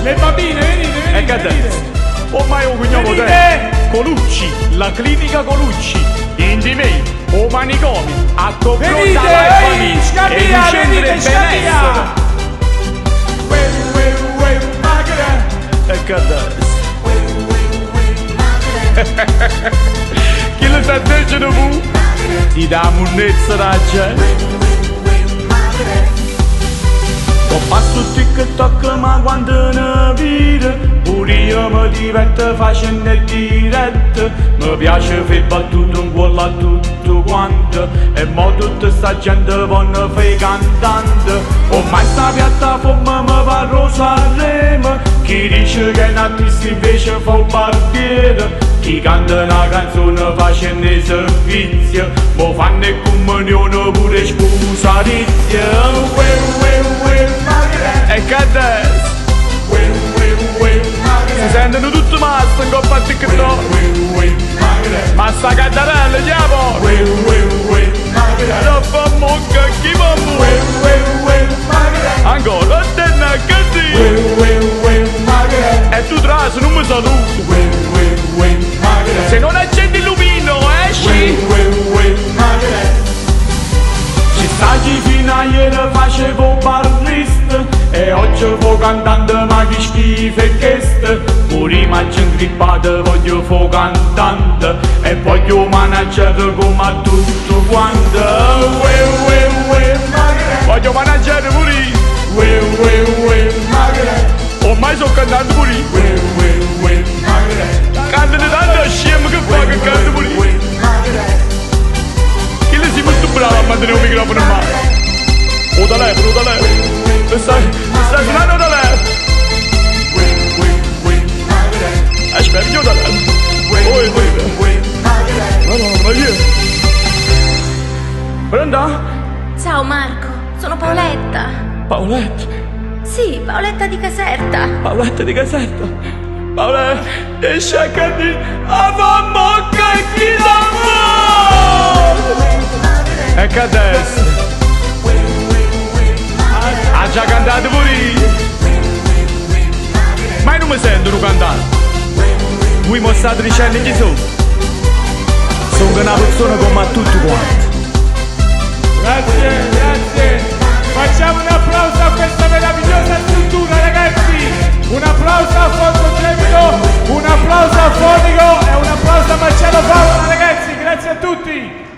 Le bambine, venite. E che adesso? Ormai un cugnato te. Colucci, la clinica Colucci. Indimei, o manicomi, a confronta la famiglia e il centro del benessere. E che adesso? Chi lo sta dicendo tu? Ti dà munnezza la gente. Ho fatto TikTok ma quando ne vedo pure io mi diverto facendo il diretta. Mi piace fare battute un po' a tutto quanto e mo tutta sta gente vanno fai cantante. Ormai sta piattaforma mi parlo Sanremo. Chi dice che è un artista invece fa un barbiere. Chi canta una canzone facendo i servizi mo fanno il comunione pure scusarizio. E che adesso? Si sentono tutti massi in coppa a TikTok. Ma sta cattarella chiamo. Non fa mucca chi fa mucca. Ancora tenna così. E tu trasi non mi saluti. Se non accendi il lumino esci. Ci stai fino a ieri facevo barrista e oggi vo cantante ma che schifo è questo. Pure i macci ingrippati voglio fo cantante e voglio managgiare come a tutto quanto. Voglio managgiare pure io. Ormai sono cantante pure io. Cantano tanto scemo che fa che canto pure io. Chi le sei molto bravo a mantenere un microfono in mano. O da lei. Mi stai suonando da lei. Aspetta, io da lei. Ma io. Pronto? Ciao Marco, sono Paoletta. Paoletta? Sì, Paoletta di Caserta. Paoletta di Caserta? Paoletta, esci a cantare a fa mocca e chi da. E che adesso? Ha già cantato pure io. Ma io non mi sentono cantare. Voi mi state dicendo chi sono? Sono una persona come a tutti quanti. Grazie. Facciamo un applauso a questa meravigliosa struttura, ragazzi. Un applauso a Fondo Gemido, un applauso a Fonico e un applauso a Marcello Favola, ragazzi. Grazie a tutti.